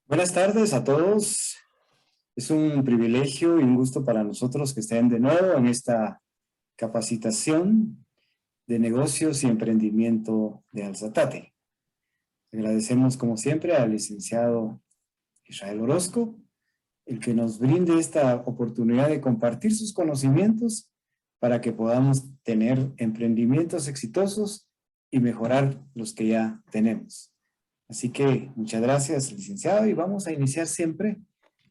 Buenas tardes a todos. Es un privilegio y un gusto para nosotros que estén de nuevo en esta capacitación de negocios y emprendimiento de Alzatate. Agradecemos como siempre al licenciado Israel Orozco, el que nos brinde esta oportunidad de compartir sus conocimientos para que podamos tener emprendimientos exitosos y mejorar los que ya tenemos. Así que muchas gracias, licenciado, y vamos a iniciar siempre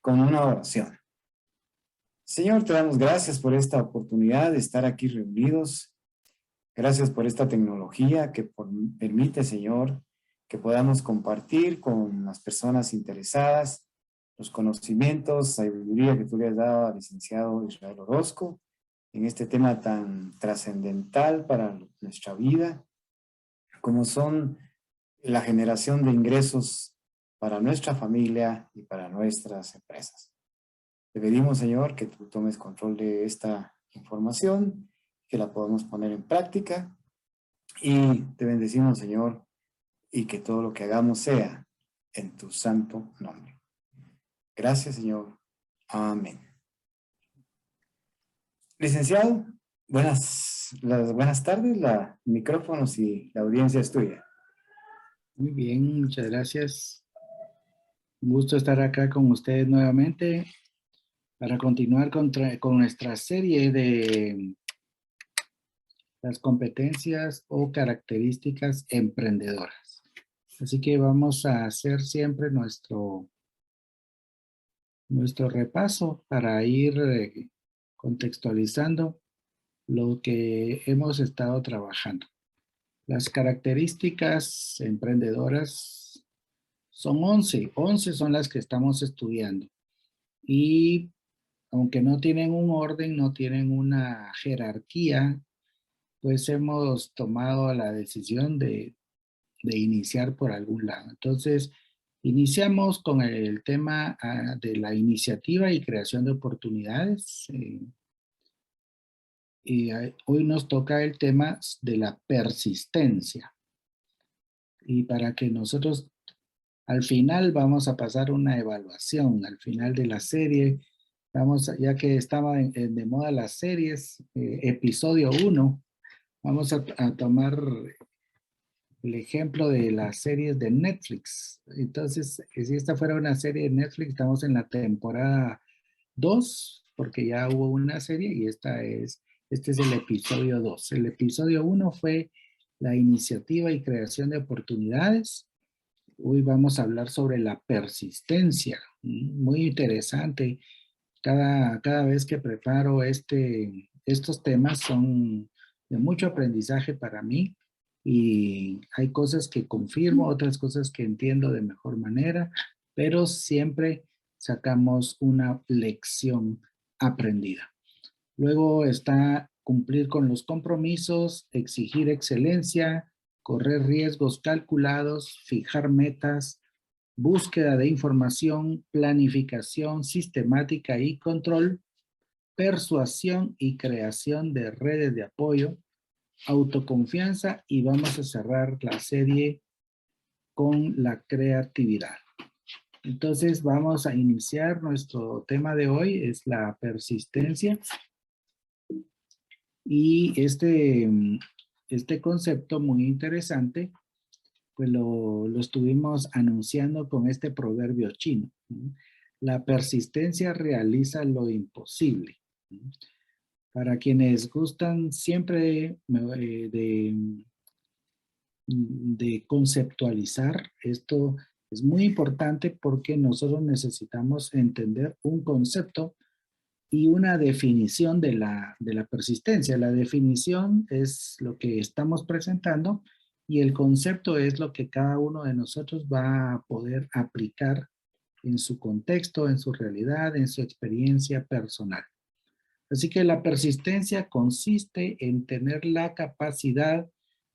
con una oración. Señor, te damos gracias por esta oportunidad de estar aquí reunidos. Gracias por esta tecnología que permite, Señor, que podamos compartir con las personas interesadas los conocimientos, sabiduría que tú le has dado al licenciado Israel Orozco en este tema tan trascendental para nuestra vida, como son la generación de ingresos para nuestra familia y para nuestras empresas. Te pedimos, Señor, que tú tomes control de esta información, que la podamos poner en práctica y te bendecimos, Señor, y que todo lo que hagamos sea en tu santo nombre. Gracias, Señor. Amén. Licenciado, buenas tardes, los micrófonos y la audiencia es tuya. Muy bien, muchas gracias. Un gusto estar acá con ustedes nuevamente para continuar con nuestra serie de las competencias o características emprendedoras. Así que vamos a hacer siempre nuestro repaso para ir contextualizando lo que hemos estado trabajando. Las características emprendedoras son 11 son las que estamos estudiando. Y aunque no tienen un orden, no tienen una jerarquía, pues hemos tomado la decisión de iniciar por algún lado. Entonces, iniciamos con el tema de la iniciativa y creación de oportunidades. Hoy nos toca el tema de la persistencia. Y para que nosotros al final vamos a pasar una evaluación, al final de la serie, ya que estaba de moda las series, episodio 1, vamos a tomar el ejemplo de las series de Netflix. Entonces, si esta fuera una serie de Netflix, estamos en la temporada 2, porque ya hubo una serie y este es el episodio 2. El episodio 1 fue la iniciativa y creación de oportunidades. Hoy vamos a hablar sobre la persistencia, muy interesante. Cada vez que preparo estos temas son de mucho aprendizaje para mí y hay cosas que confirmo, otras cosas que entiendo de mejor manera, pero siempre sacamos una lección aprendida. Luego está cumplir con los compromisos, exigir excelencia, correr riesgos calculados, fijar metas, búsqueda de información, planificación sistemática y control, persuasión y creación de redes de apoyo, autoconfianza, y vamos a cerrar la serie con la creatividad. Entonces vamos a iniciar nuestro tema de hoy, es la persistencia. Y este concepto muy interesante, pues lo estuvimos anunciando con este proverbio chino. La persistencia realiza lo imposible. Para quienes gustan siempre de conceptualizar, esto es muy importante porque nosotros necesitamos entender un concepto y una definición de la persistencia. La definición es lo que estamos presentando y el concepto es lo que cada uno de nosotros va a poder aplicar en su contexto, en su realidad, en su experiencia personal. Así que la persistencia consiste en tener la capacidad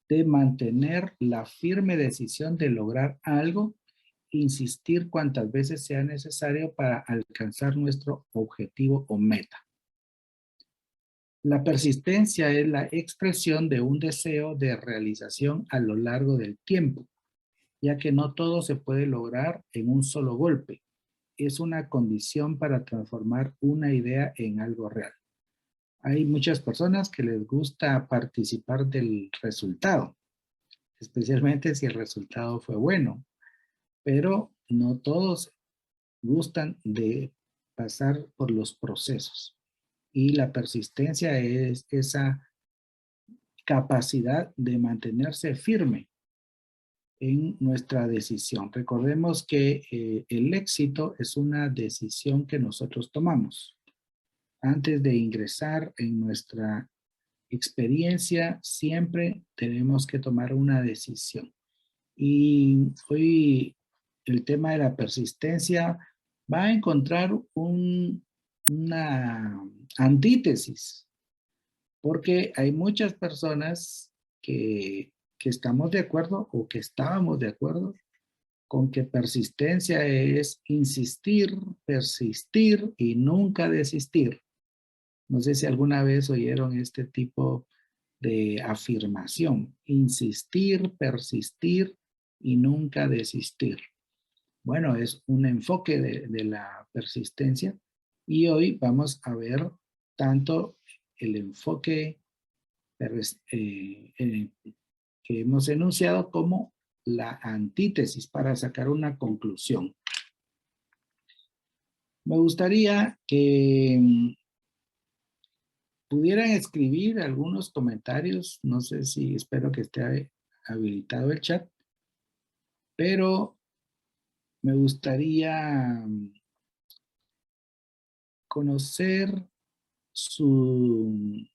de mantener la firme decisión de lograr algo, insistir cuantas veces sea necesario para alcanzar nuestro objetivo o meta. La persistencia es la expresión de un deseo de realización a lo largo del tiempo. ya que no todo se puede lograr en un solo golpe. Es una condición para transformar una idea en algo real. Hay muchas personas que les gusta participar del resultado, especialmente si el resultado fue bueno, pero no todos gustan de pasar por los procesos. Y la persistencia es esa capacidad de mantenerse firme en nuestra decisión. Recordemos que el éxito es una decisión que nosotros tomamos. Antes de ingresar en nuestra experiencia, siempre tenemos que tomar una decisión. Y hoy el tema de la persistencia va a encontrar una antítesis, porque hay muchas personas que estamos de acuerdo o que estábamos de acuerdo con que persistencia es insistir, persistir y nunca desistir. No sé si alguna vez oyeron este tipo de afirmación: insistir, persistir y nunca desistir. Bueno, es un enfoque de la persistencia y hoy vamos a ver tanto el enfoque que hemos enunciado como la antítesis para sacar una conclusión. Me gustaría que pudieran escribir algunos comentarios, no sé si, espero que esté habilitado el chat, pero me gustaría conocer su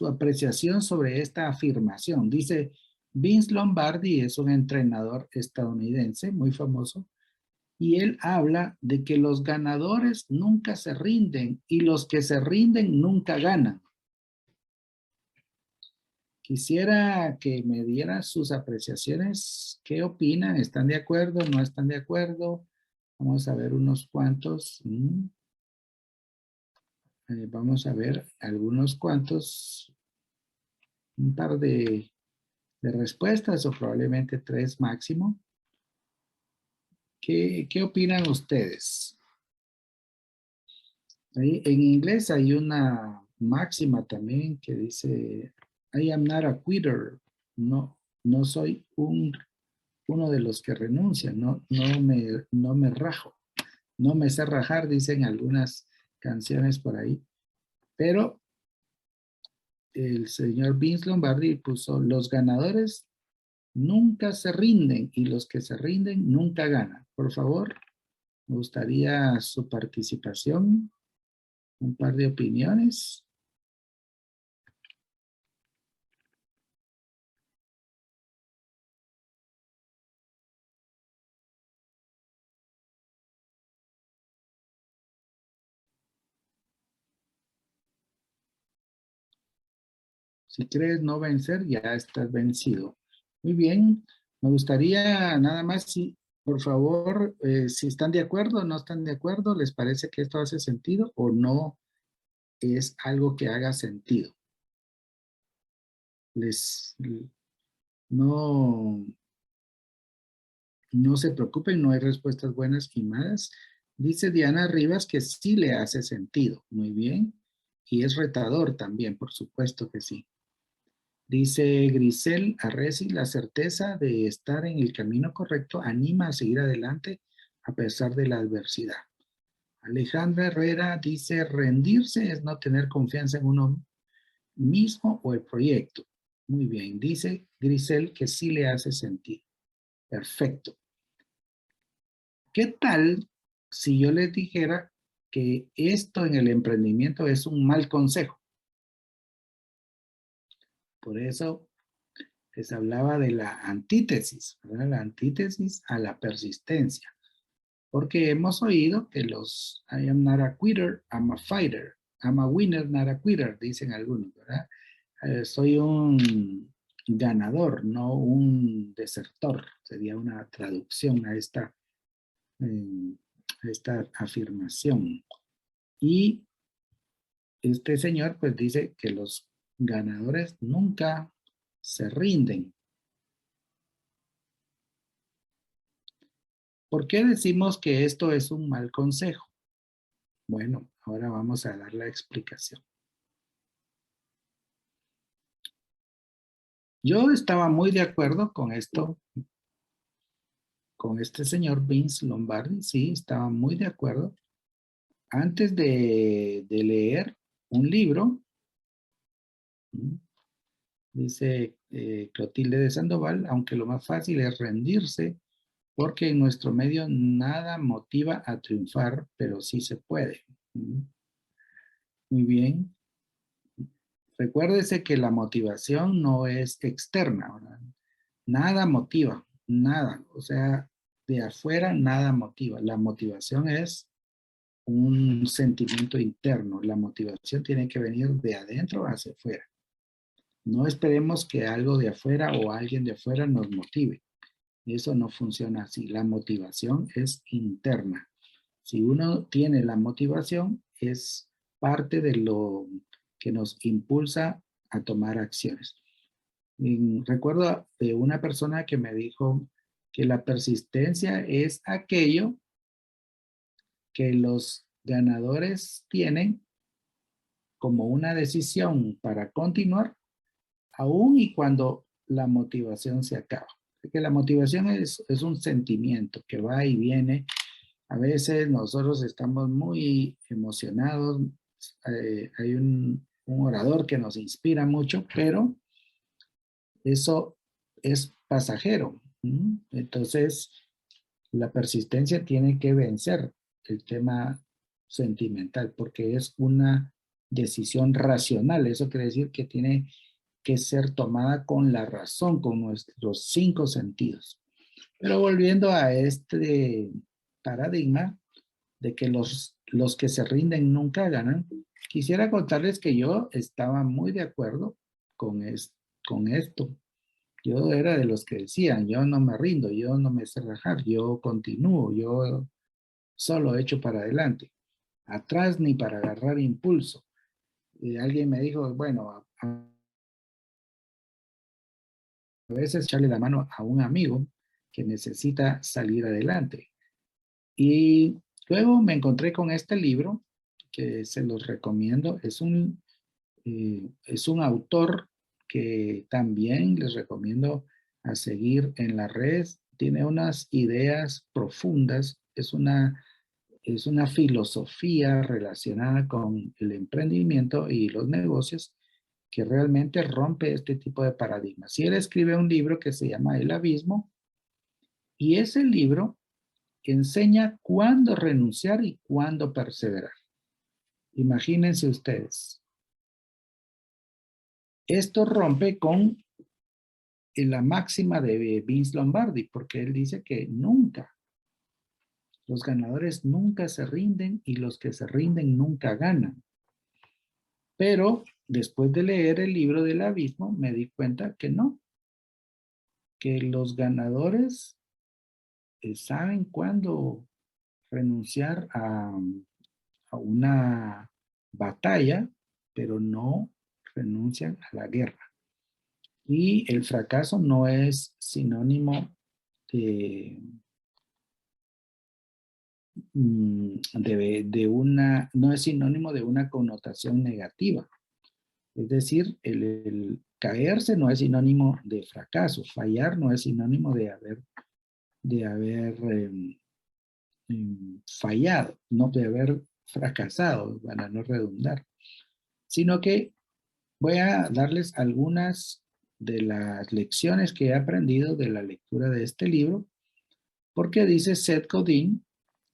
apreciación sobre esta afirmación. Dice, Vince Lombardi es un entrenador estadounidense muy famoso y él habla de que los ganadores nunca se rinden y los que se rinden nunca ganan. Quisiera que me dieran sus apreciaciones. ¿Qué opinan? ¿Están de acuerdo? ¿No están de acuerdo? Vamos a ver unos cuantos. Vamos a ver algunos cuantos, un par de respuestas o probablemente 3 máximo. ¿Qué opinan ustedes? En inglés hay una máxima también que dice, I am not a quitter. No, no soy uno de los que renuncian, no me rajo. No me sé rajar, dicen algunas canciones por ahí. Pero el señor Vince Lombardi puso, los ganadores nunca se rinden y los que se rinden nunca ganan. Por favor, me gustaría su participación, un par de opiniones. Si crees no vencer, ya estás vencido. Muy bien, me gustaría nada más, si, por favor, si están de acuerdo o no están de acuerdo, ¿les parece que esto hace sentido o no es algo que haga sentido? No, no se preocupen, no hay respuestas buenas y malas. Dice Diana Rivas que sí le hace sentido. Muy bien. Y es retador también, por supuesto que sí. Dice Grisel Arresi, la certeza de estar en el camino correcto anima a seguir adelante a pesar de la adversidad. Alejandra Herrera dice, rendirse es no tener confianza en uno mismo o el proyecto. Muy bien, dice Grisel que sí le hace sentido. Perfecto. ¿Qué tal si yo les dijera que esto en el emprendimiento es un mal consejo? Por eso les hablaba de la antítesis, ¿verdad? La antítesis a la persistencia. Porque hemos oído que los I am not a quitter, I'm a fighter. I'm a winner, not a quitter, dicen algunos, ¿verdad? Soy un ganador, no un desertor. Sería una traducción a esta afirmación. Y este señor pues dice que los ganadores nunca se rinden. ¿Por qué decimos que esto es un mal consejo? Bueno, ahora vamos a dar la explicación. Yo estaba muy de acuerdo con esto, con este señor Vince Lombardi, sí, estaba muy de acuerdo. Antes de leer un libro, dice Clotilde de Sandoval, aunque lo más fácil es rendirse, porque en nuestro medio nada motiva a triunfar, pero sí se puede. Muy bien. Recuérdese que la motivación no es externa, ¿verdad? Nada motiva, nada. O sea, de afuera nada motiva. La motivación es un sentimiento interno. La motivación tiene que venir de adentro hacia afuera. No esperemos que algo de afuera o alguien de afuera nos motive. Eso no funciona así. La motivación es interna. Si uno tiene la motivación, es parte de lo que nos impulsa a tomar acciones. Recuerdo de una persona que me dijo que la persistencia es aquello que los ganadores tienen como una decisión para continuar, aun y cuando la motivación se acaba. Porque la motivación es un sentimiento que va y viene. A veces nosotros estamos muy emocionados. Hay un orador que nos inspira mucho, pero eso es pasajero. Entonces, la persistencia tiene que vencer el tema sentimental porque es una decisión racional. Eso quiere decir que tiene que ser tomada con la razón, con nuestros 5 sentidos. Pero volviendo a este paradigma de que los que se rinden nunca ganan, quisiera contarles que yo estaba muy de acuerdo con esto. Yo era de los que decían, yo no me rindo, yo no me sé rajar, yo continúo, yo solo echo para adelante, atrás ni para agarrar impulso. Y alguien me dijo, bueno, a veces echarle la mano a un amigo que necesita salir adelante. Y luego me encontré con este libro que se los recomiendo. Es un autor que también les recomiendo a seguir en la red. Tiene unas ideas profundas. Es una filosofía relacionada con el emprendimiento y los negocios que realmente rompe este tipo de paradigmas. Y él escribe un libro que se llama El Abismo, y ese libro enseña cuándo renunciar y cuándo perseverar. Imagínense ustedes. Esto rompe con la máxima de Vince Lombardi, porque él dice que nunca, los ganadores nunca se rinden y los que se rinden nunca ganan. Pero después de leer el libro del abismo, me di cuenta que no, que los ganadores saben cuándo renunciar a una batalla, pero no renuncian a la guerra. Y el fracaso no es sinónimo no es sinónimo de una connotación negativa. Es decir, el caerse no es sinónimo de fracaso, fallar no es sinónimo de haber fallado, no de haber fracasado, para no redundar, sino que voy a darles algunas de las lecciones que he aprendido de la lectura de este libro, porque dice Seth Godin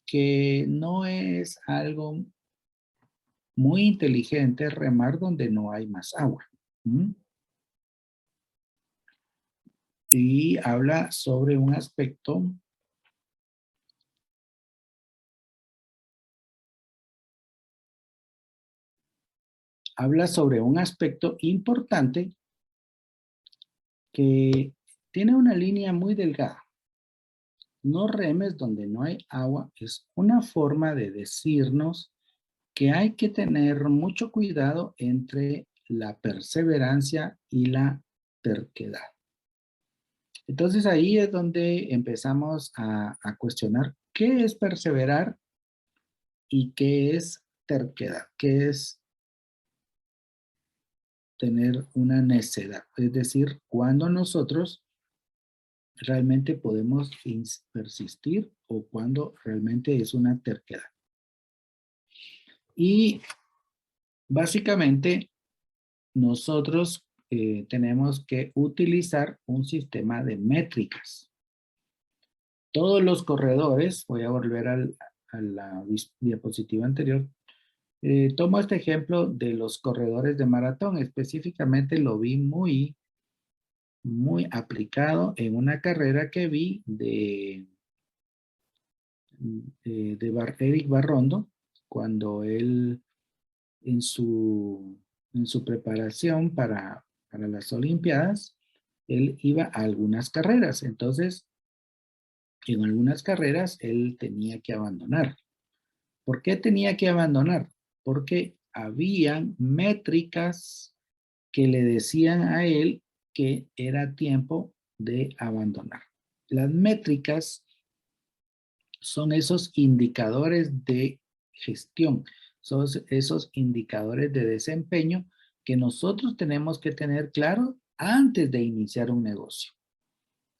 que no es algo muy inteligente remar donde no hay más agua. Y habla sobre un aspecto importante que tiene una línea muy delgada. No remes donde no hay agua es una forma de decirnos que hay que tener mucho cuidado entre la perseverancia y la terquedad. Entonces ahí es donde empezamos a cuestionar qué es perseverar y qué es terquedad, qué es tener una necedad. Es decir, cuando nosotros realmente podemos persistir o cuando realmente es una terquedad. Y básicamente nosotros tenemos que utilizar un sistema de métricas. Todos los corredores, voy a volver a la diapositiva anterior, tomo este ejemplo de los corredores de maratón, específicamente lo vi muy aplicado en una carrera que vi de Eric Barrondo, cuando él en su preparación para las Olimpiadas, él iba a algunas carreras. Entonces, en algunas carreras él tenía que abandonar. ¿Por qué tenía que abandonar? Porque habían métricas que le decían a él que era tiempo de abandonar. Las métricas son esos indicadores de gestión, son esos indicadores de desempeño que nosotros tenemos que tener claro antes de iniciar un negocio.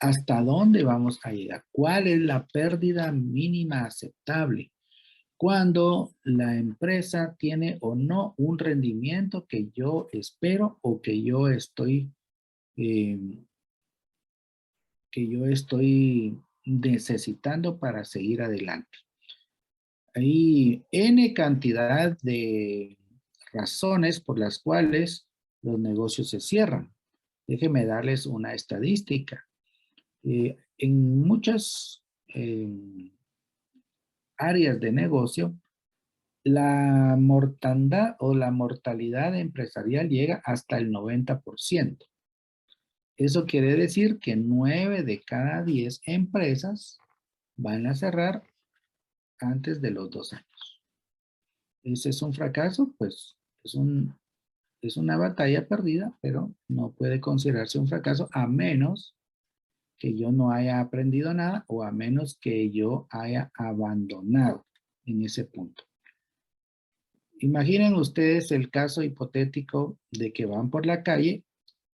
¿Hasta dónde vamos a llegar? ¿Cuál es la pérdida mínima aceptable? Cuando la empresa tiene o no un rendimiento que yo espero o eh, que yo estoy necesitando para seguir adelante. Hay N cantidad de razones por las cuales los negocios se cierran. Déjenme darles una estadística. En muchas áreas de negocio, la mortandad o la mortalidad empresarial llega hasta el 90%. Eso quiere decir que 9 de cada 10 empresas van a cerrar antes de los 2 años. ¿Ese es un fracaso? Pues es una batalla perdida, pero no puede considerarse un fracaso a menos que yo no haya aprendido nada o a menos que yo haya abandonado en ese punto. Imaginen ustedes el caso hipotético de que van por la calle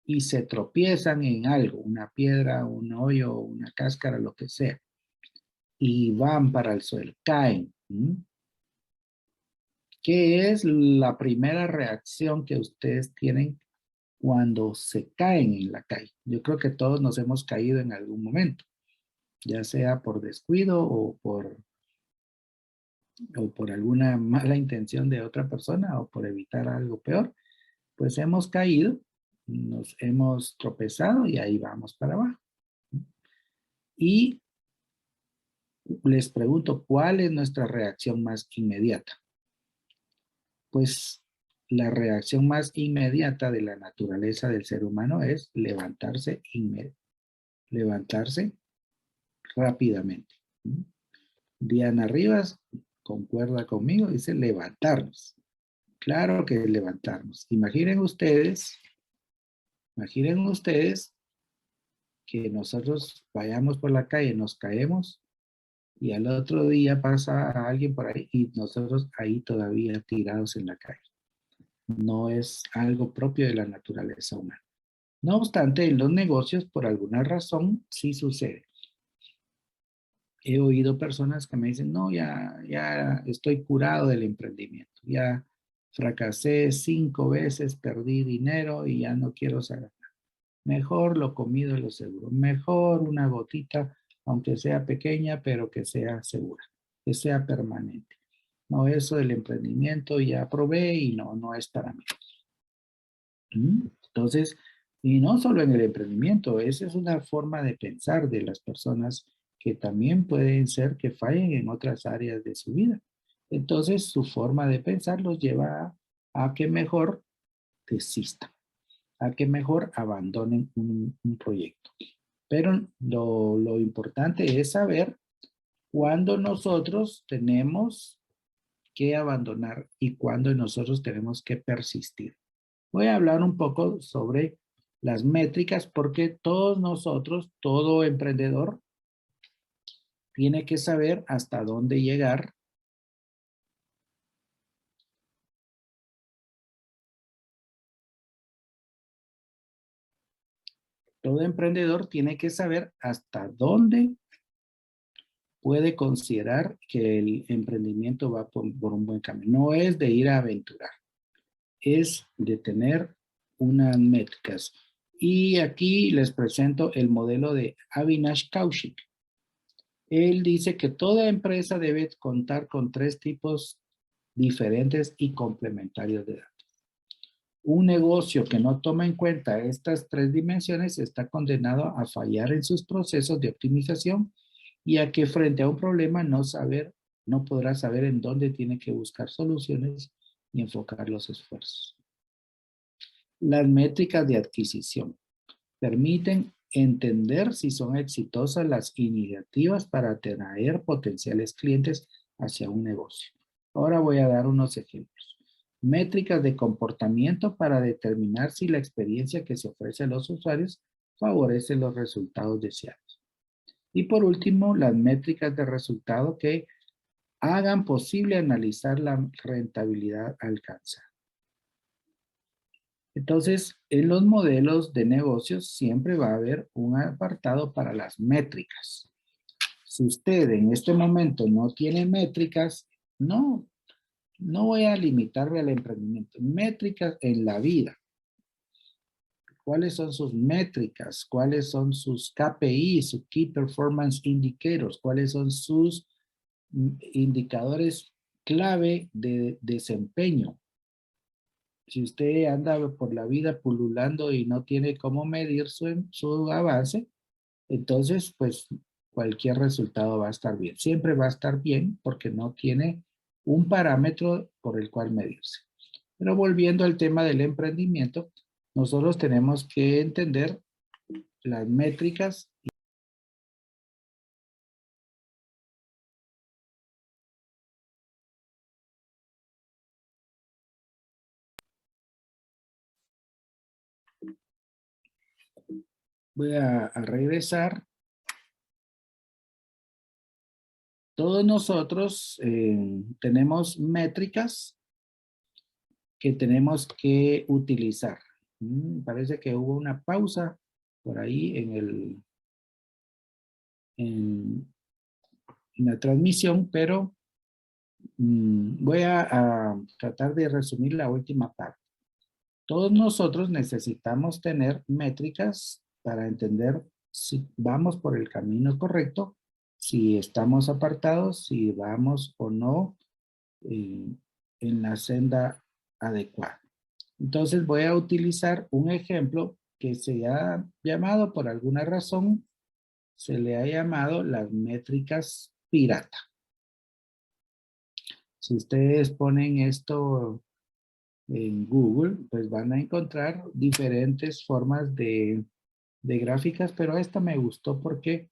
y se tropiezan en algo, una piedra, un hoyo, una cáscara, lo que sea, y van para el suelo, caen. ¿Qué es la primera reacción que ustedes tienen cuando se caen en la calle? Yo creo que todos nos hemos caído en algún momento, ya sea por descuido o por alguna mala intención de otra persona o por evitar algo peor, pues hemos caído, nos hemos tropezado y ahí vamos para abajo. Y les pregunto, ¿cuál es nuestra reacción más inmediata? Pues la reacción más inmediata de la naturaleza del ser humano es levantarse rápidamente. Diana Rivas concuerda conmigo, dice levantarnos. Claro que levantarnos. Imaginen ustedes que nosotros vayamos por la calle, nos caemos y al otro día pasa a alguien por ahí y nosotros ahí todavía tirados en la calle. No es algo propio de la naturaleza humana. No obstante, en los negocios, por alguna razón, sí sucede. He oído personas que me dicen, no, ya estoy curado del emprendimiento, ya fracasé 5 veces, perdí dinero y ya no quiero saber nada. Mejor lo comido y lo seguro. Mejor una gotita, aunque sea pequeña, pero que sea segura, que sea permanente. No, eso del emprendimiento ya probé y no es para mí. Entonces, y no solo en el emprendimiento, esa es una forma de pensar de las personas que también pueden ser que fallen en otras áreas de su vida. Entonces, su forma de pensar los lleva a que mejor desistan, a que mejor abandonen un proyecto. Pero lo importante es saber cuándo nosotros tenemos que abandonar y cuándo nosotros tenemos que persistir. Voy a hablar un poco sobre las métricas, porque todos nosotros, todo emprendedor, tiene que saber hasta dónde llegar. Todo emprendedor tiene que saber hasta dónde puede considerar que el emprendimiento va por un buen camino. No es de ir a aventurar, es de tener unas métricas. Y aquí les presento el modelo de Avinash Kaushik. Él dice que toda empresa debe contar con 3 tipos diferentes y complementarios de datos. Un negocio que no toma en cuenta estas 3 dimensiones está condenado a fallar en sus procesos de optimización y a que frente a un problema no podrá saber en dónde tiene que buscar soluciones y enfocar los esfuerzos. Las métricas de adquisición permiten entender si son exitosas las iniciativas para atraer potenciales clientes hacia un negocio. Ahora voy a dar unos ejemplos. Métricas de comportamiento para determinar si la experiencia que se ofrece a los usuarios favorece los resultados deseados. Y por último, las métricas de resultado que hagan posible analizar la rentabilidad alcanzada. Entonces, en los modelos de negocios siempre va a haber un apartado para las métricas. Si usted en este momento no tiene métricas, no voy a limitarme al emprendimiento. Métricas en la vida. ¿Cuáles son sus métricas? ¿Cuáles son sus KPI, sus Key Performance Indicators? ¿Cuáles son sus indicadores clave de desempeño? Si usted anda por la vida pululando y no tiene cómo medir su avance, entonces pues cualquier resultado va a estar bien. Siempre va a estar bien porque no tiene un parámetro por el cual medirse. Pero volviendo al tema del emprendimiento, nosotros tenemos que entender las métricas. Voy a regresar. Todos nosotros tenemos métricas que tenemos que utilizar. Parece que hubo una pausa por ahí en la transmisión, pero voy a tratar de resumir la última parte. Todos nosotros necesitamos tener métricas para entender si vamos por el camino correcto, si estamos apartados, si vamos o no en la senda adecuada. Entonces voy a utilizar un ejemplo que se ha llamado, por alguna razón, se le ha llamado las métricas pirata. Si ustedes ponen esto en Google, pues van a encontrar diferentes formas de gráficas, pero esta me gustó porque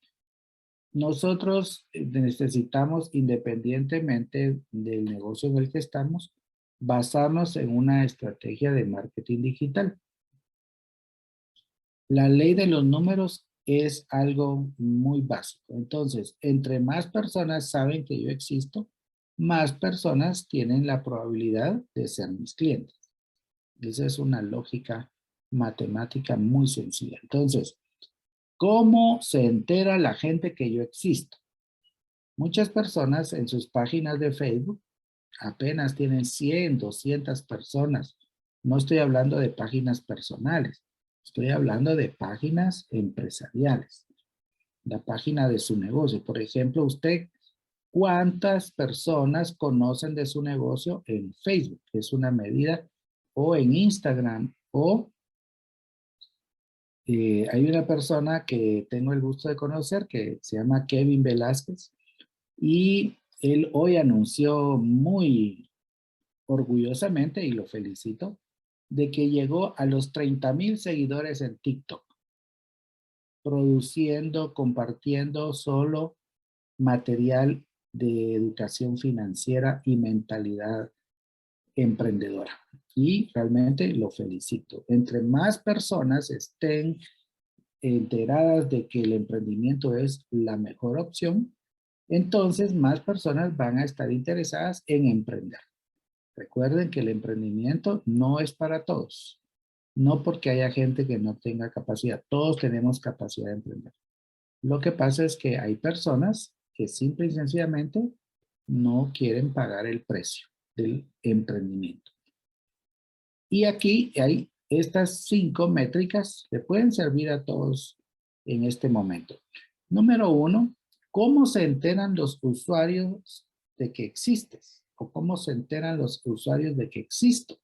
nosotros necesitamos, independientemente del negocio en el que estamos, basarnos en una estrategia de marketing digital. La ley de los números es algo muy básico. Entonces, entre más personas saben que yo existo, más personas tienen la probabilidad de ser mis clientes. Esa es una lógica matemática muy sencilla. Entonces, ¿cómo se entera la gente que yo existo? Muchas personas en sus páginas de Facebook apenas tienen 100, 200 personas. No estoy hablando de páginas personales, estoy hablando de páginas empresariales. La página de su negocio. Por ejemplo, usted, ¿cuántas personas conocen de su negocio en Facebook? Es una medida, o en Instagram, o hay una persona que tengo el gusto de conocer que se llama Kevin Velázquez y él hoy anunció muy orgullosamente, y lo felicito, de que llegó a los 30,000 seguidores en TikTok, produciendo, compartiendo solo material de educación financiera y mentalidad emprendedora. Y realmente lo felicito. Entre más personas estén enteradas de que el emprendimiento es la mejor opción, entonces más personas van a estar interesadas en emprender. Recuerden que el emprendimiento no es para todos. No porque haya gente que no tenga capacidad. Todos tenemos capacidad de emprender. Lo que pasa es que hay personas que simple y sencillamente no quieren pagar el precio del emprendimiento. Y aquí hay estas 5 métricas que pueden servir a todos en este momento. Número 1, ¿cómo se enteran los usuarios de que existes? ¿O cómo se enteran los usuarios de que existo?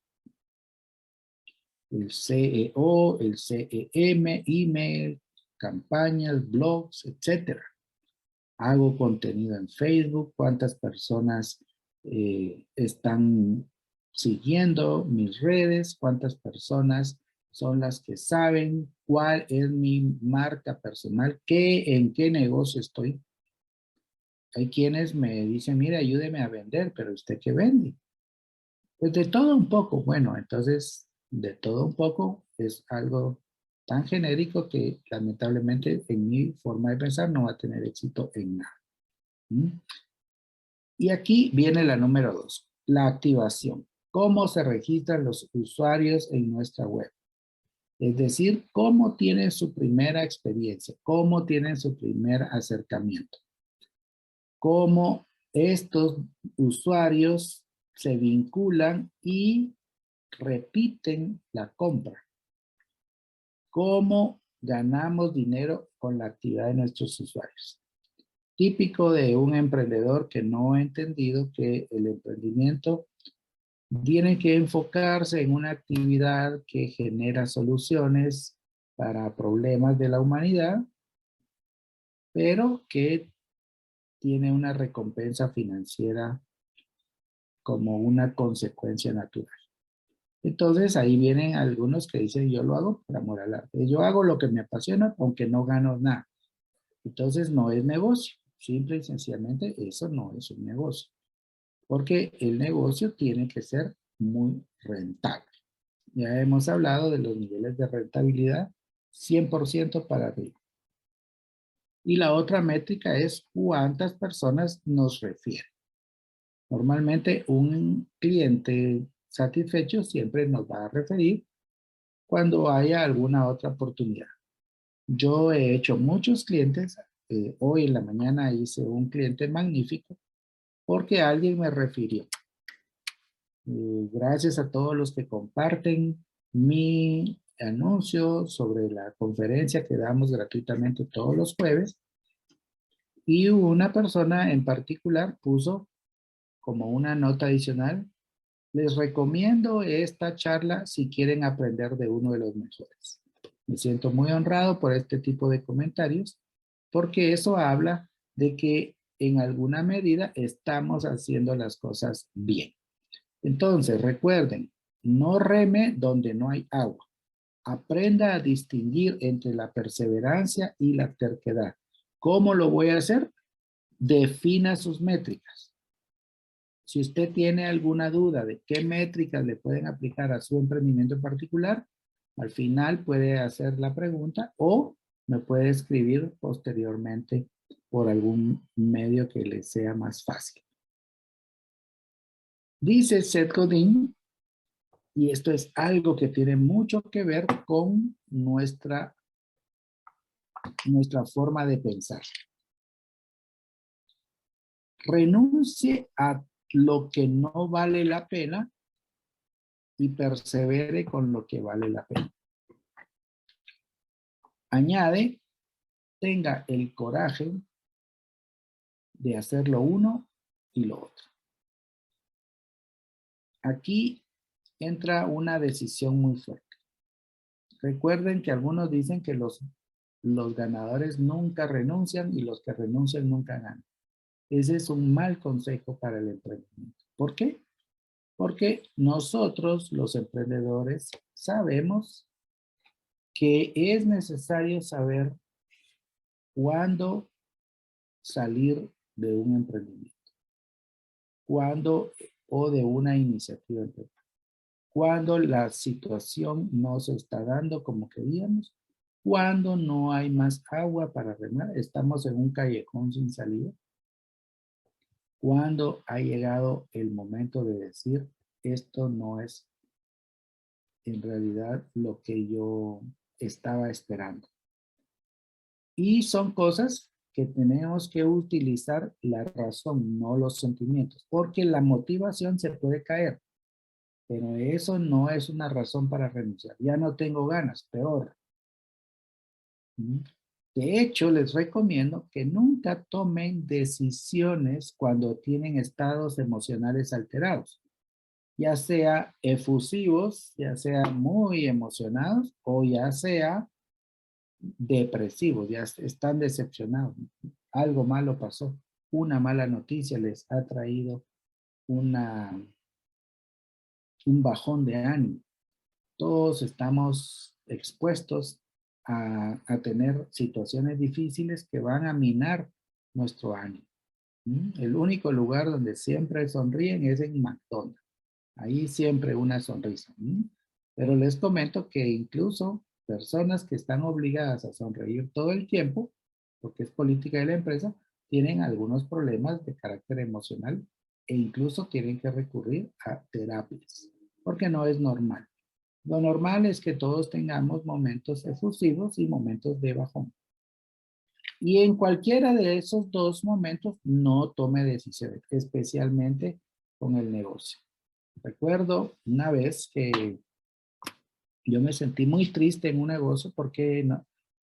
El CEO, el CEM, email, campañas, blogs, etcétera. Hago contenido en Facebook, cuántas personas están siguiendo mis redes, cuántas personas son las que saben cuál es mi marca personal, en qué negocio estoy. Hay quienes me dicen, mire, ayúdeme a vender, pero ¿usted qué vende? Pues de todo un poco. Bueno, entonces, de todo un poco es algo tan genérico que lamentablemente en mi forma de pensar no va a tener éxito en nada. ¿Mm? Y aquí viene la número 2, la activación. ¿Cómo se registran los usuarios en nuestra web? Es decir, cómo tienen su primera experiencia, cómo tienen su primer acercamiento, cómo estos usuarios se vinculan y repiten la compra, cómo ganamos dinero con la actividad de nuestros usuarios. Típico de un emprendedor que no ha entendido que el emprendimiento tiene que enfocarse en una actividad que genera soluciones para problemas de la humanidad, pero que tiene una recompensa financiera como una consecuencia natural. Entonces ahí vienen algunos que dicen yo lo hago por amor al arte. Yo hago lo que me apasiona aunque no gano nada. Entonces no es negocio. Simple y sencillamente eso no es un negocio. Porque el negocio tiene que ser muy rentable. Ya hemos hablado de los niveles de rentabilidad 100% para arriba. Y la otra métrica es cuántas personas nos refieren. Normalmente un cliente satisfecho siempre nos va a referir cuando haya alguna otra oportunidad. Yo he hecho muchos clientes. Hoy en la mañana hice un cliente magnífico porque alguien me refirió. Gracias a todos los que comparten mi anuncio sobre la conferencia que damos gratuitamente todos los jueves. Y una persona en particular puso como una nota adicional, les recomiendo esta charla si quieren aprender de uno de los mejores. Me siento muy honrado por este tipo de comentarios porque eso habla de que en alguna medida estamos haciendo las cosas bien. Entonces, recuerden, no reme donde no hay agua. Aprenda a distinguir entre la perseverancia y la terquedad. ¿Cómo lo voy a hacer? Defina sus métricas. Si usted tiene alguna duda de qué métricas le pueden aplicar a su emprendimiento en particular, al final puede hacer la pregunta o me puede escribir posteriormente por algún medio que le sea más fácil. Dice Seth Godin, y esto es algo que tiene mucho que ver con nuestra forma de pensar. Renuncie a lo que no vale la pena y persevere con lo que vale la pena. Añade, tenga el coraje de hacer lo uno y lo otro. Aquí entra una decisión muy fuerte. Recuerden que algunos dicen que los ganadores nunca renuncian y los que renuncian nunca ganan. Ese es un mal consejo para el emprendimiento. ¿Por qué? Porque nosotros, los emprendedores, sabemos que es necesario saber cuándo salir de un emprendimiento, cuándo o de una iniciativa emprendedora. cuando la situación no se está dando como queríamos, cuando no hay más agua para remar, estamos en un callejón sin salida, cuando ha llegado el momento de decir, esto no es en realidad lo que yo estaba esperando. Y son cosas que tenemos que utilizar la razón, no los sentimientos, porque la motivación se puede caer, pero eso no es una razón para renunciar. Ya no tengo ganas, peor. ¿Mm? De hecho, les recomiendo que nunca tomen decisiones cuando tienen estados emocionales alterados, ya sea efusivos, ya sea muy emocionados o ya sea depresivos, ya están decepcionados. Algo malo pasó, una mala noticia les ha traído un bajón de ánimo. Todos estamos expuestos a tener situaciones difíciles que van a minar nuestro ánimo. El único lugar donde siempre sonríen es en McDonald's. Ahí siempre una sonrisa. Pero les comento que incluso personas que están obligadas a sonreír todo el tiempo, porque es política de la empresa, tienen algunos problemas de carácter emocional e incluso tienen que recurrir a terapias, porque no es normal. Lo normal es que todos tengamos momentos efusivos y momentos de bajón. Y en cualquiera de esos dos momentos no tome decisiones, especialmente con el negocio. Recuerdo una vez que yo me sentí muy triste en un negocio porque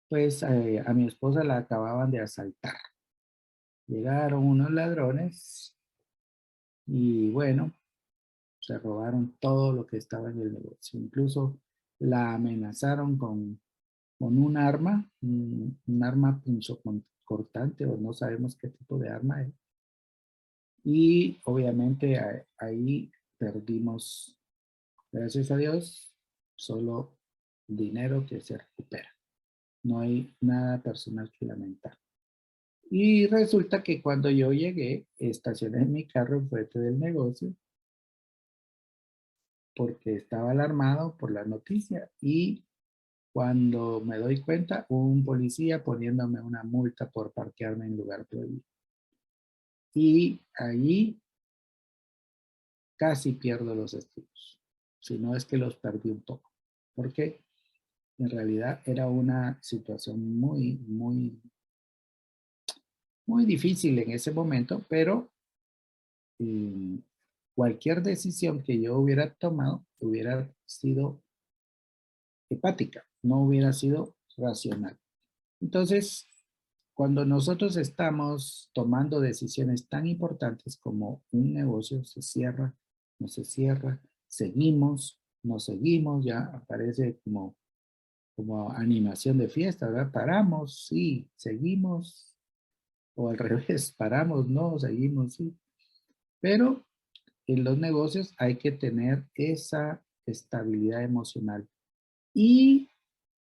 pues a mi esposa la acababan de asaltar. Llegaron unos ladrones y bueno, se robaron todo lo que estaba en el negocio. Incluso la amenazaron con un arma, un arma punzocortante o no sabemos qué tipo de arma es. Y obviamente ahí perdimos, gracias a Dios, solo dinero que se recupera. No hay nada personal que lamentar. Y resulta que cuando yo llegué, estacioné mi carro enfrente del negocio porque estaba alarmado por la noticia y cuando me doy cuenta, un policía poniéndome una multa por parquearme en lugar prohibido. Y allí casi pierdo los estribos, si no es que los perdí un poco, porque en realidad era una situación muy difícil en ese momento, pero eh, cualquier decisión que yo hubiera tomado hubiera sido hepática, no hubiera sido racional. Entonces, cuando nosotros estamos tomando decisiones tan importantes como un negocio se cierra, no se cierra, seguimos, no seguimos, ya aparece como animación de fiesta, ¿verdad? Paramos, sí, seguimos, o al revés, paramos, no, seguimos, sí. Pero en los negocios hay que tener esa estabilidad emocional y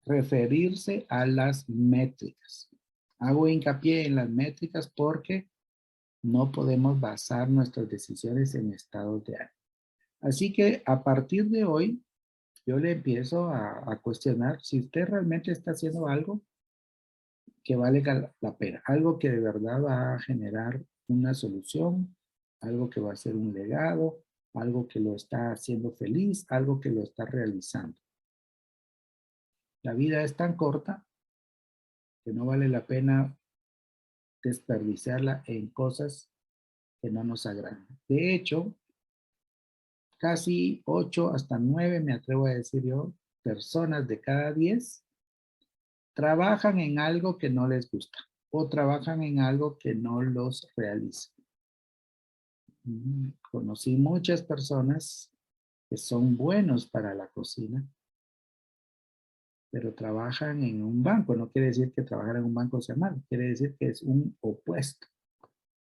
referirse a las métricas. Hago hincapié en las métricas porque no podemos basar nuestras decisiones en estados de ánimo. Así que a partir de hoy, yo le empiezo a cuestionar si usted realmente está haciendo algo que vale la pena, algo que de verdad va a generar una solución, algo que va a ser un legado, algo que lo está haciendo feliz, algo que lo está realizando. La vida es tan corta que no vale la pena desperdiciarla en cosas que no nos agradan. De hecho, casi 8 hasta 9, me atrevo a decir yo, personas de cada 10 trabajan en algo que no les gusta o trabajan en algo que no los realiza. Conocí muchas personas que son buenos para la cocina, pero trabajan en un banco. No quiere decir que trabajar en un banco sea malo, quiere decir que es un opuesto.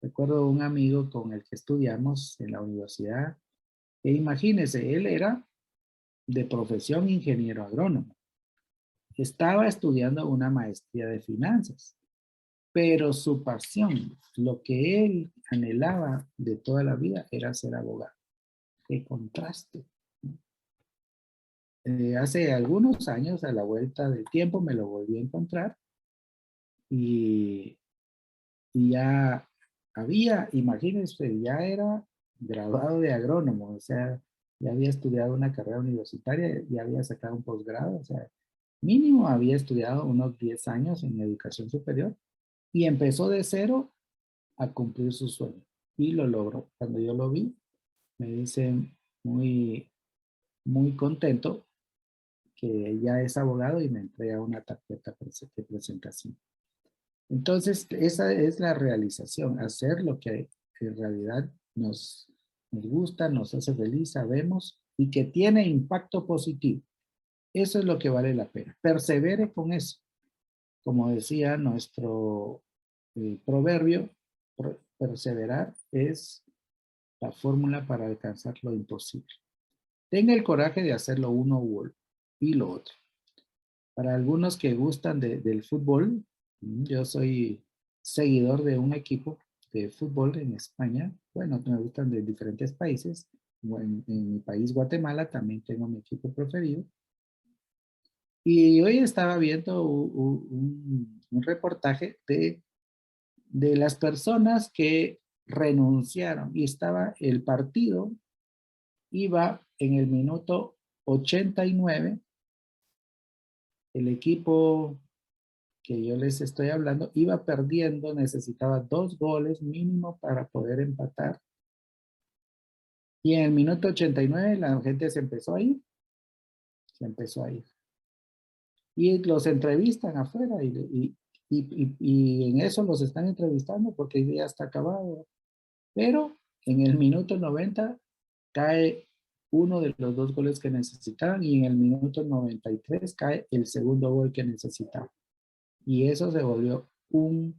Recuerdo un amigo con el que estudiamos en la universidad, e imagínese, él era de profesión ingeniero agrónomo. Estaba estudiando una maestría de finanzas, pero su pasión, lo que él anhelaba de toda la vida era ser abogado. ¡Qué contraste! hace algunos años, a la vuelta del tiempo, me lo volví a encontrar y, y ya había, imagínense, ya era graduado de agrónomo, o sea, ya había estudiado una carrera universitaria, ya había sacado un posgrado, o sea, mínimo había estudiado unos 10 años en educación superior y empezó de cero a cumplir su sueño y lo logró. Cuando yo lo vi, me dice muy, muy contento que ya es abogado y me entrega una tarjeta de presentación. Entonces, esa es la realización, hacer lo que en realidad nos gusta, nos hace feliz, sabemos y que tiene impacto positivo. Eso es lo que vale la pena. Persevere con eso. Como decía nuestro proverbio, perseverar es la fórmula para alcanzar lo imposible. Tenga el coraje de hacer lo uno y lo otro. Para algunos que gustan del fútbol, yo soy seguidor de un equipo de fútbol en España. Bueno, me gustan de diferentes países. En mi país, Guatemala, también tengo mi equipo preferido. Y hoy estaba viendo un reportaje de las personas que renunciaron y estaba el partido, iba en el minuto 89, el equipo que yo les estoy hablando iba perdiendo, necesitaba 2 goles mínimo para poder empatar. Y en el minuto 89 la gente se empezó a ir, se empezó a ir. Y los entrevistan afuera y en eso los están entrevistando porque ya está acabado. Pero en el minuto 90 cae uno de los 2 goles que necesitaban y en el minuto 93 cae el segundo gol que necesitaban. Y eso se volvió un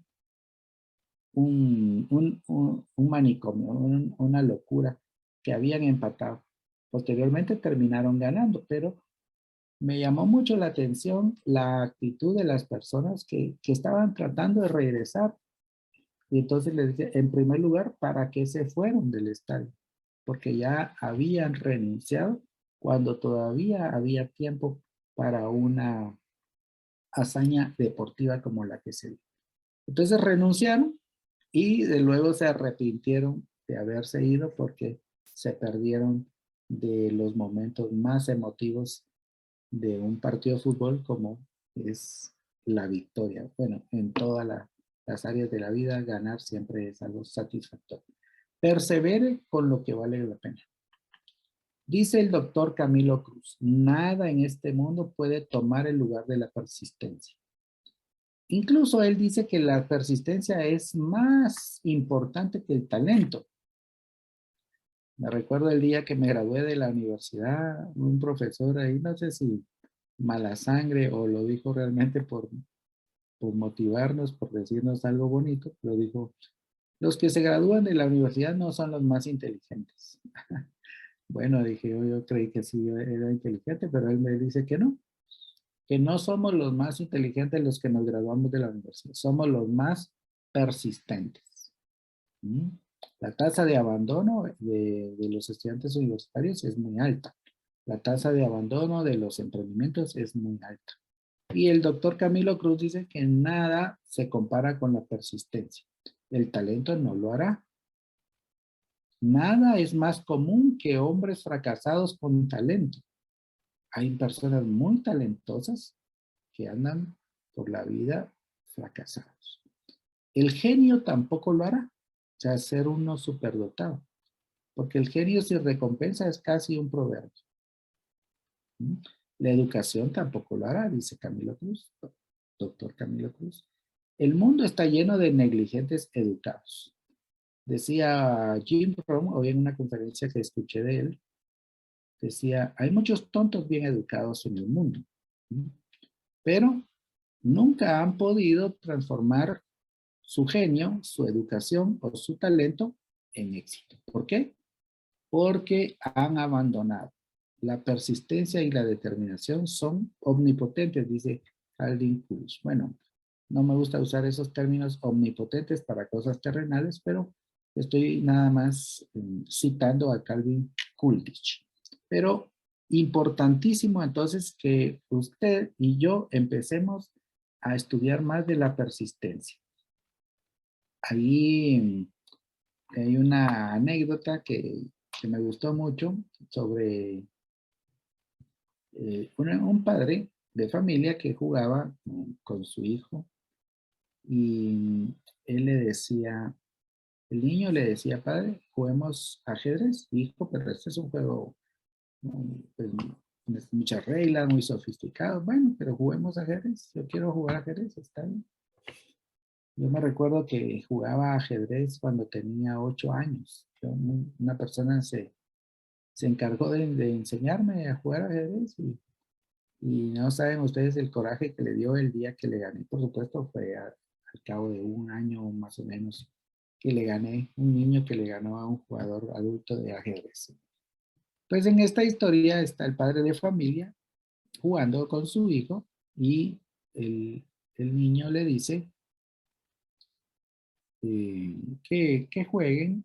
manicomio, una locura, que habían empatado. Posteriormente terminaron ganando, pero me llamó mucho la atención la actitud de las personas que estaban tratando de regresar. Y entonces les decía, en primer lugar, ¿para qué se fueron del estadio? Porque ya habían renunciado cuando todavía había tiempo para una hazaña deportiva como la que se dio. Entonces renunciaron y de luego se arrepintieron de haberse ido porque se perdieron de los momentos más emotivos de un partido de fútbol como es la victoria. Bueno, en todas las áreas de la vida, ganar siempre es algo satisfactorio. Persevere con lo que vale la pena. Dice el doctor Camilo Cruz, nada en este mundo puede tomar el lugar de la persistencia. Incluso él dice que la persistencia es más importante que el talento. Me recuerdo el día que me gradué de la universidad, un profesor ahí, no sé si mala sangre o lo dijo realmente por motivarnos, por decirnos algo bonito, lo dijo, los que se gradúan de la universidad no son los más inteligentes. Bueno, dije, yo creí que sí era inteligente, pero él me dice que no somos los más inteligentes los que nos graduamos de la universidad, somos los más persistentes. ¿Mm? La tasa de abandono de los estudiantes universitarios es muy alta. La tasa de abandono de los emprendimientos es muy alta. Y el doctor Camilo Cruz dice que nada se compara con la persistencia. El talento no lo hará. Nada es más común que hombres fracasados con talento. Hay personas muy talentosas que andan por la vida fracasados. El genio tampoco lo hará, o sea, ser uno superdotado, porque el genio sin recompensa es casi un proverbio. La educación tampoco lo hará, dice Camilo Cruz, doctor Camilo Cruz. El mundo está lleno de negligentes educados. Decía Jim Rohn, hoy en una conferencia que escuché de él, decía, hay muchos tontos bien educados en el mundo, pero nunca han podido transformar su genio, su educación o su talento en éxito. ¿Por qué? Porque han abandonado. La persistencia y la determinación son omnipotentes, dice Calvin Coolidge. Bueno, no me gusta usar esos términos omnipotentes para cosas terrenales, pero estoy nada más citando a Calvin Coolidge. Pero importantísimo entonces que usted y yo empecemos a estudiar más de la persistencia. Ahí hay una anécdota que me gustó mucho sobre un padre de familia que jugaba con su hijo y él le decía, el niño le decía, padre, juguemos ajedrez, hijo, pero este es un juego pues, muchas reglas, muy sofisticado. Bueno, pero juguemos ajedrez. Yo quiero jugar ajedrez, está bien. Yo me recuerdo que jugaba ajedrez cuando tenía 8 años. Una persona se encargó de enseñarme a jugar ajedrez y no saben ustedes el coraje que le dio el día que le gané. Por supuesto, fue al cabo de un año más o menos que le gané, un niño que le ganó a un jugador adulto de ajedrez. Pues en esta historia está el padre de familia jugando con su hijo y el niño le dice que jueguen,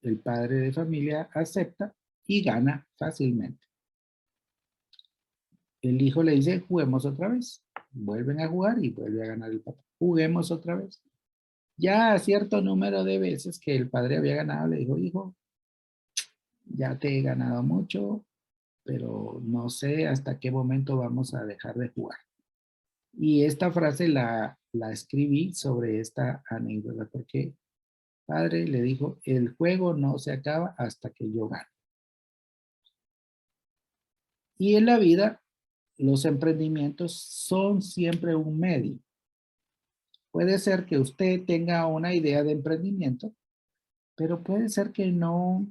el padre de familia acepta y gana fácilmente. El hijo le dice, juguemos otra vez. Vuelven a jugar y vuelve a ganar el papá. Juguemos otra vez. Ya a cierto número de veces que el padre había ganado, le dijo, hijo, ya te he ganado mucho, pero no sé hasta qué momento vamos a dejar de jugar. Y esta frase la escribí sobre esta anécdota, porque padre le dijo, el juego no se acaba hasta que yo gane. Y en la vida, los emprendimientos son siempre un medio. Puede ser que usted tenga una idea de emprendimiento, pero puede ser que no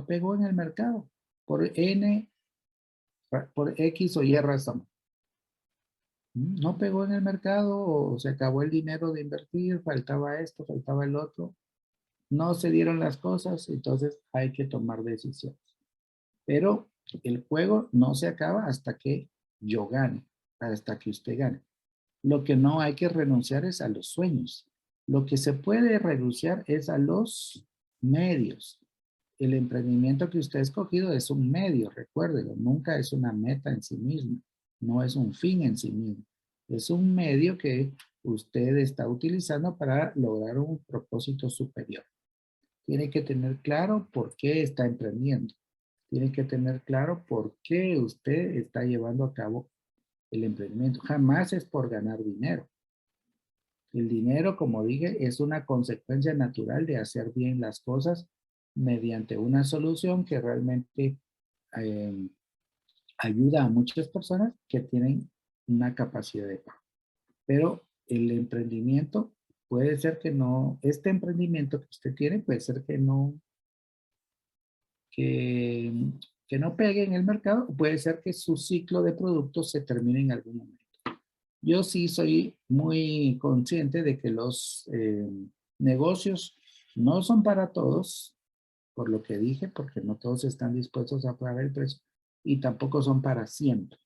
pegó en el mercado por por X o Y razón. No pegó en el mercado o se acabó el dinero de invertir, faltaba esto, faltaba el otro. No se dieron las cosas, entonces hay que tomar decisiones. Pero el juego no se acaba hasta que yo gane, hasta que usted gane. Lo que no hay que renunciar es a los sueños. Lo que se puede renunciar es a los medios. El emprendimiento que usted ha escogido es un medio, recuérdelo, nunca es una meta en sí mismo, no es un fin en sí mismo. Es un medio que usted está utilizando para lograr un propósito superior. Tiene que tener claro por qué está emprendiendo. Tiene que tener claro por qué usted está llevando a cabo el emprendimiento. Jamás es por ganar dinero. El dinero, como dije, es una consecuencia natural de hacer bien las cosas mediante una solución que realmente eh, ayuda a muchas personas que tienen una capacidad de pago. Pero el emprendimiento puede ser que no, este emprendimiento que usted tiene puede ser que no, que, que no pegue en el mercado, o puede ser que su ciclo de productos se termine en algún momento. Yo sí soy muy consciente de que los negocios no son para todos, por lo que dije, porque no todos están dispuestos a pagar el precio, y tampoco son para siempre.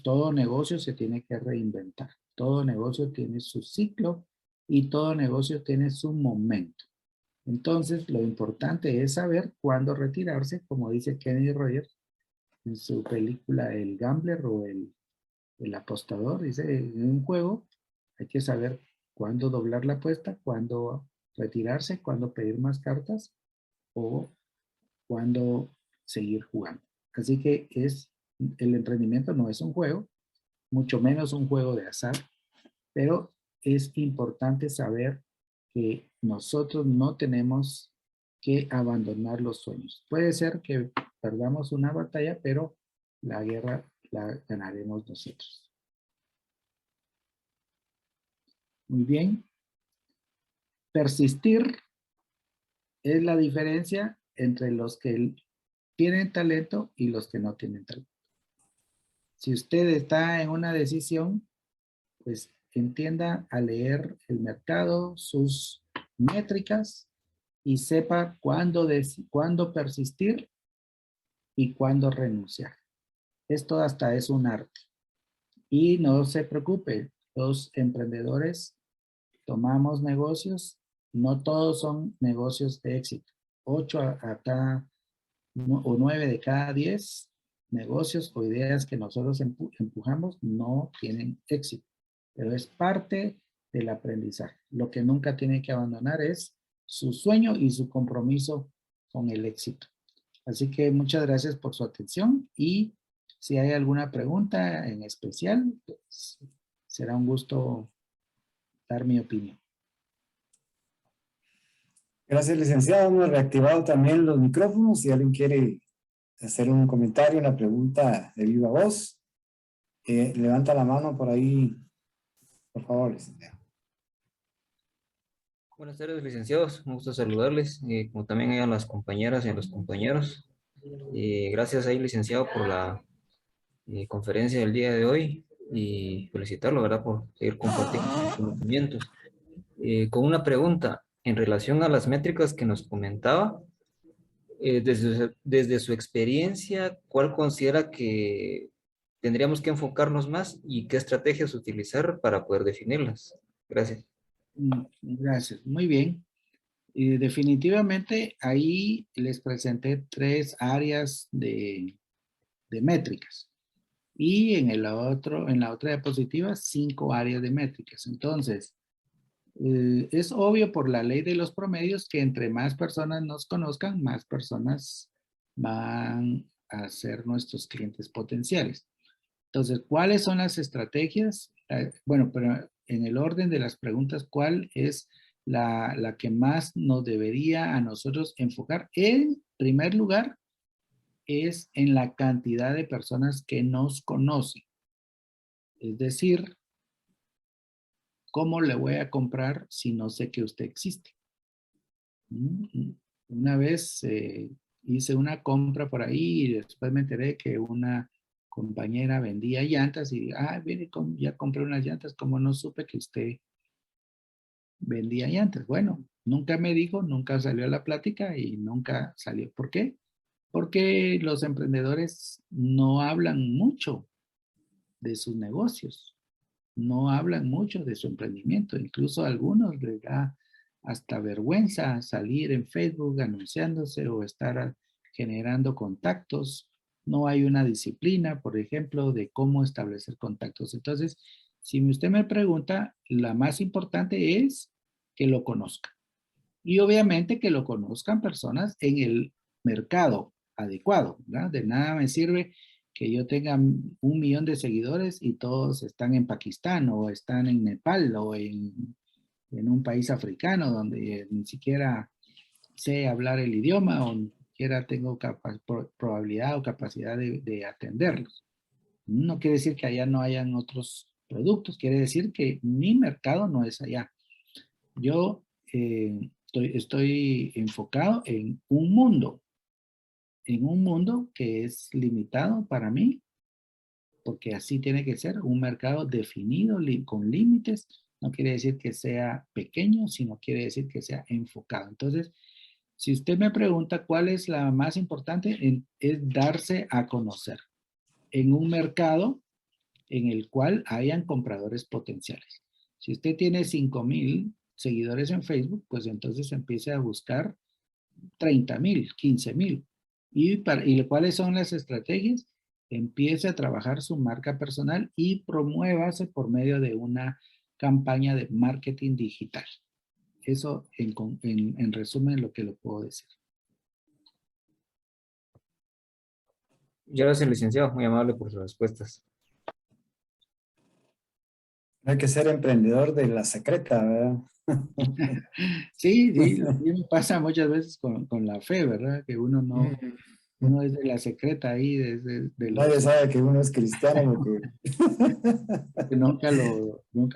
Todo negocio se tiene que reinventar. Todo negocio tiene su ciclo y todo negocio tiene su momento. Entonces, lo importante es saber cuándo retirarse, como dice Kenny Rogers en su película El Gambler o el apostador. Dice, en un juego hay que saber cuándo doblar la apuesta, cuándo retirarse, cuándo pedir más cartas o cuándo seguir jugando. Así que el emprendimiento no es un juego, mucho menos un juego de azar, pero es importante saber que nosotros no tenemos que abandonar los sueños. Puede ser que perdamos una batalla, pero la guerra la ganaremos nosotros. Muy bien. Persistir es la diferencia entre los que tienen talento y los que no tienen talento. Si usted está en una decisión, pues entienda a leer el mercado, sus métricas y sepa cuándo persistir y cuándo renunciar. Esto hasta es un arte. Y no se preocupe, los emprendedores tomamos negocios, no todos son negocios de éxito. 8 a cada o 9 de cada 10 negocios o ideas que nosotros empujamos no tienen éxito, pero es parte del aprendizaje. Lo que nunca tiene que abandonar es su sueño y su compromiso con el éxito. Así que muchas gracias por su atención y si hay alguna pregunta en especial, pues, será un gusto dar mi opinión. Gracias, licenciado. Hemos reactivado también los micrófonos. Si alguien quiere hacer un comentario, una pregunta de viva voz, levanta la mano por ahí, por favor, licenciado. Buenas tardes, licenciados. Me gusta saludarles, como también a las compañeras y a los compañeros. Gracias ahí, licenciado, por la conferencia del día de hoy y felicitarlo, ¿verdad?, por seguir compartiendo sus conocimientos. Con una pregunta en relación a las métricas que nos comentaba, desde su experiencia, ¿cuál considera que tendríamos que enfocarnos más y qué estrategias utilizar para poder definirlas? Gracias. Gracias. Muy bien. Definitivamente ahí les presenté 3 áreas de métricas. Y en la otra diapositiva, 5 áreas de métricas. Entonces, es obvio por la ley de los promedios que entre más personas nos conozcan, más personas van a ser nuestros clientes potenciales. Entonces, ¿cuáles son las estrategias? Bueno, pero en el orden de las preguntas, ¿cuál es la que más nos debería a nosotros enfocar? En primer lugar, es en la cantidad de personas que nos conocen. Es decir, ¿cómo le voy a comprar si no sé que usted existe? Una vez hice una compra por ahí y después me enteré que una compañera vendía llantas y mire, ya compré unas llantas, como no supe que usted vendía llantas. Bueno, nunca me dijo, nunca salió a la plática y nunca salió. ¿Por qué? Porque los emprendedores no hablan mucho de sus negocios, no hablan mucho de su emprendimiento. Incluso a algunos les da hasta vergüenza salir en Facebook anunciándose o estar generando contactos. No hay una disciplina, por ejemplo, de cómo establecer contactos. Entonces, si usted me pregunta, la más importante es que lo conozcan. Y obviamente que lo conozcan personas en el mercado adecuado, ¿verdad? De nada me sirve que yo tenga 1 millón de seguidores y todos están en Pakistán o están en Nepal o en un país africano donde ni siquiera sé hablar el idioma o ni siquiera tengo probabilidad o capacidad de atenderlos. No quiere decir que allá no hayan otros productos, quiere decir que mi mercado no es allá. Yo estoy enfocado en un mundo que es limitado para mí, porque así tiene que ser, un mercado definido con límites. No quiere decir que sea pequeño, sino quiere decir que sea enfocado. Entonces, si usted me pregunta cuál es la más importante, es darse a conocer en un mercado en el cual hayan compradores potenciales. Si usted tiene 5,000 seguidores en Facebook, pues entonces empiece a buscar 30,000, 15,000. ¿Y cuáles son las estrategias? Empiece a trabajar su marca personal y promuévase por medio de una campaña de marketing digital. Eso en resumen lo que le puedo decir. Gracias, licenciado. Muy amable por sus respuestas. Hay que ser emprendedor de la secreta, ¿verdad? Sí, me pasa muchas veces con la fe, ¿verdad? Que uno es de la secreta ahí, Nadie sabe que uno es cristiano porque... porque nunca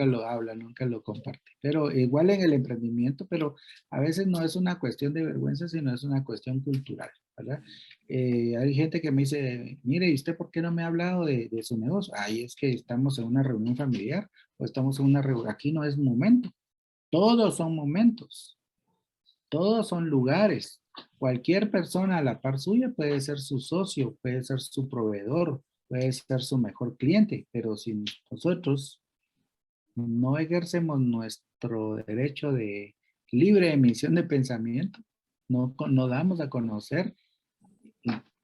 lo habla, nunca lo comparte. Pero igual en el emprendimiento, pero a veces no es una cuestión de vergüenza, sino es una cuestión cultural, ¿verdad? Hay gente que me dice, mire, ¿y usted por qué no me ha hablado de su negocio? Ay, es que estamos en una reunión familiar o estamos en una reunión, aquí no es momento. Todos son momentos, todos son lugares. Cualquier persona a la par suya puede ser su socio, puede ser su proveedor, puede ser su mejor cliente, pero si nosotros no ejercemos nuestro derecho de libre emisión de pensamiento, no damos a conocer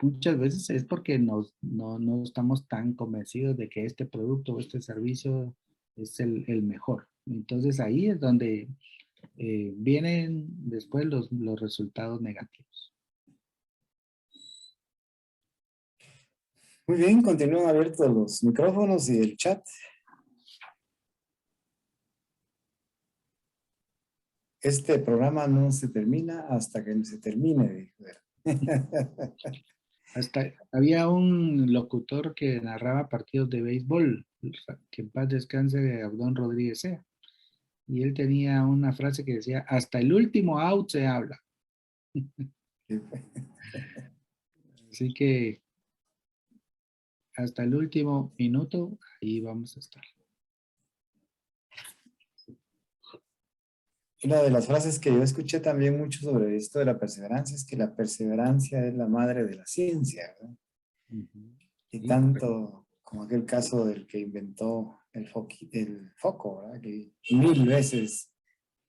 muchas veces es porque no estamos tan convencidos de que este producto o este servicio es el mejor. Entonces ahí es donde vienen después los resultados negativos. Muy bien, continúan abiertos los micrófonos y el chat. Este programa no se termina hasta que se termine, dijo. Hasta había un locutor que narraba partidos de béisbol, que en paz descanse, Abdón Rodríguez Sea. Y él tenía una frase que decía, hasta el último out se habla. Así que hasta el último minuto, ahí vamos a estar. Una de las frases que yo escuché también mucho sobre esto de la perseverancia es que la perseverancia es la madre de la ciencia, ¿verdad? Y Sí, correcto. tanto como aquel caso del que inventó el foco, ¿verdad? Que 1000 veces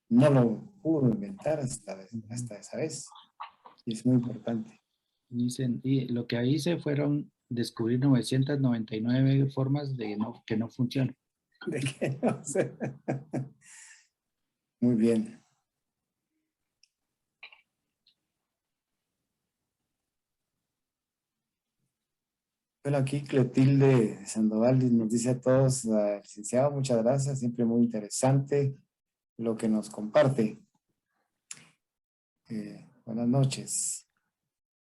no lo pudo inventar hasta esa vez. Y es muy importante. Dicen, y lo que hice fueron descubrir 999 formas de que no funcionan. ¿De qué? No sé. Muy bien. Bueno, aquí Clotilde Sandoval nos dice a todos, licenciado, muchas gracias, siempre muy interesante lo que nos comparte. Buenas noches.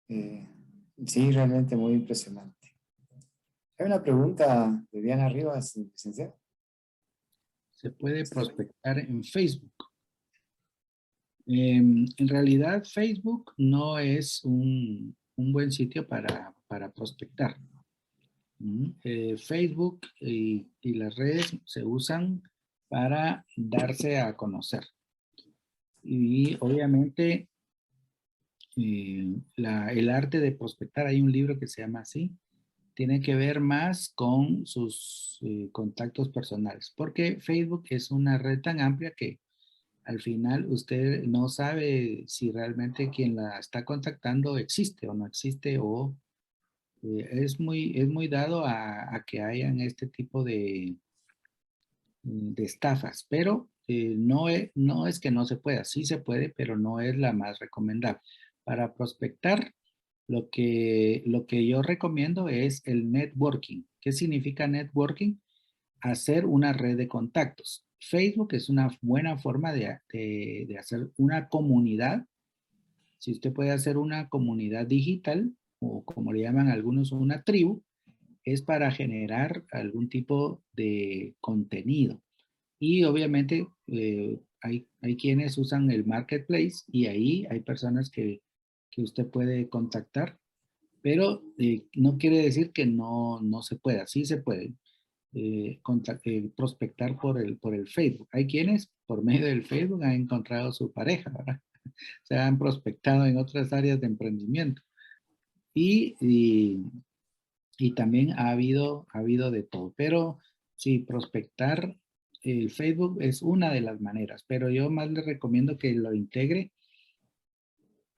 Sí, realmente muy impresionante. Hay una pregunta de Diana Rivas, licenciado. Se puede prospectar en Facebook. En realidad, Facebook no es un buen sitio para prospectar. Facebook y las redes se usan para darse a conocer. Y obviamente el arte de prospectar, hay un libro que se llama así, tiene que ver más con sus contactos personales, porque Facebook es una red tan amplia que al final usted no sabe si realmente quien la está contactando existe o no existe, o es muy dado a que hayan este tipo de estafas, pero no es que no se pueda, sí se puede, pero no es la más recomendable. Para prospectar, lo que yo recomiendo es el networking. ¿Qué significa networking? Hacer una red de contactos. Facebook es una buena forma de hacer una comunidad. Si usted puede hacer una comunidad digital, o como le llaman algunos, una tribu, es para generar algún tipo de contenido. Y obviamente hay quienes usan el marketplace y ahí hay personas que usted puede contactar, pero no quiere decir que no se pueda, sí se puede prospectar por el Facebook. Hay quienes por medio del Facebook han encontrado su pareja, ¿verdad? Se han prospectado en otras áreas de emprendimiento. Y, y, y también ha habido de todo. Pero sí, prospectar el Facebook es una de las maneras, pero yo más le recomiendo que lo integre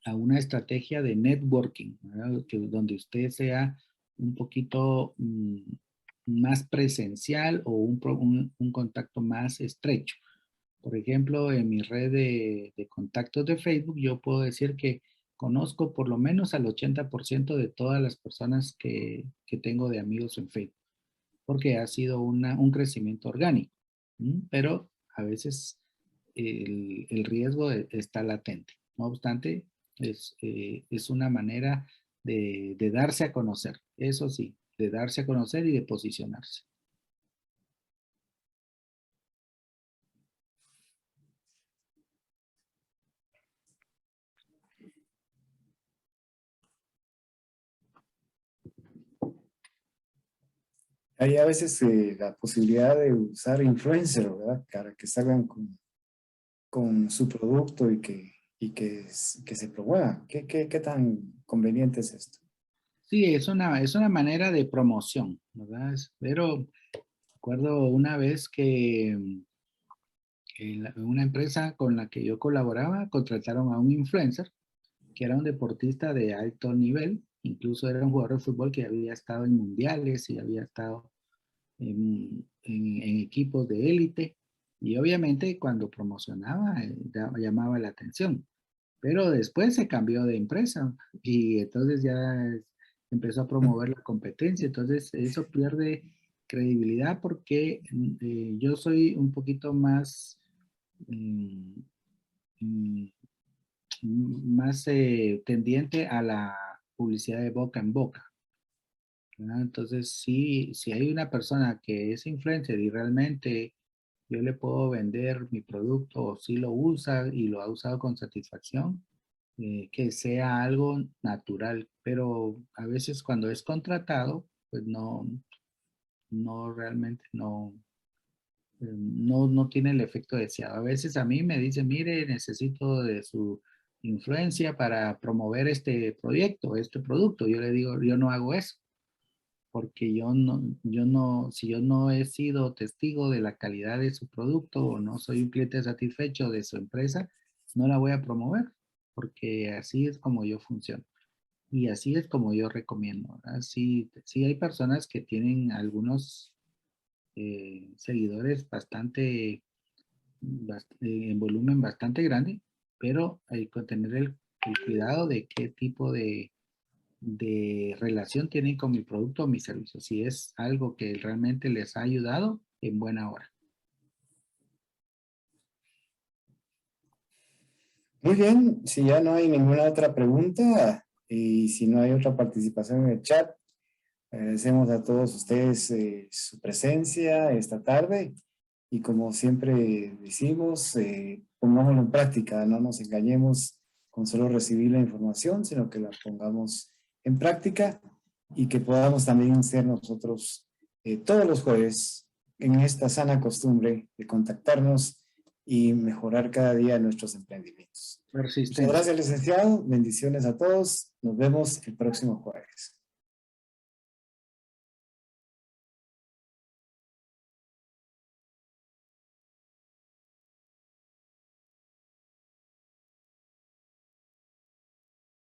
a una estrategia de networking, ¿verdad? Donde usted sea un poquito más presencial o un contacto más estrecho. Por ejemplo, en mi red de contactos de Facebook, yo puedo decir que conozco por lo menos al 80% de todas las personas que tengo de amigos en Facebook, porque ha sido un crecimiento orgánico. Pero a veces el riesgo está latente. No obstante, es una manera de darse a conocer, eso sí, de darse a conocer y de posicionarse. Hay a veces la posibilidad de usar influencer, ¿verdad? Para que salgan con su producto que se promueva. ¿Qué tan conveniente es esto? Sí, es una manera de promoción, ¿verdad? Pero recuerdo una vez que una empresa con la que yo colaboraba contrataron a un influencer que era un deportista de alto nivel incluso era un jugador de fútbol que había estado en mundiales y había estado en equipos de élite, y obviamente cuando promocionaba llamaba la atención, pero después se cambió de empresa y entonces ya empezó a promover la competencia, entonces eso pierde credibilidad porque yo soy un poquito más, mm, mm, más tendiente a la publicidad de boca en boca. ¿Verdad? Entonces, si hay una persona que es influencer y realmente yo le puedo vender mi producto o si lo usa y lo ha usado con satisfacción, que sea algo natural, pero a veces cuando es contratado, pues no realmente no tiene el efecto deseado. A veces a mí me dicen, mire, necesito de su influencia para promover este proyecto, este producto. Yo le digo, yo no hago eso porque si yo no he sido testigo de la calidad de su producto o no soy un cliente satisfecho de su empresa, no la voy a promover, porque así es como yo funciono. Y así es como yo recomiendo, ¿verdad? Sí, sí hay personas que tienen algunos seguidores en volumen bastante grande, pero hay que tener el cuidado de qué tipo de relación tienen con mi producto o mi servicio, si es algo que realmente les ha ayudado en buena hora. Muy bien, si ya no hay ninguna otra pregunta y si no hay otra participación en el chat, agradecemos a todos ustedes su presencia esta tarde y como siempre decimos, pongámoslo en práctica, no nos engañemos con solo recibir la información, sino que la pongamos en práctica y que podamos también ser nosotros todos los jueves en esta sana costumbre de contactarnos y mejorar cada día nuestros emprendimientos. Muchas Persistencia. gracias, licenciado. Bendiciones a todos. Nos vemos el próximo jueves.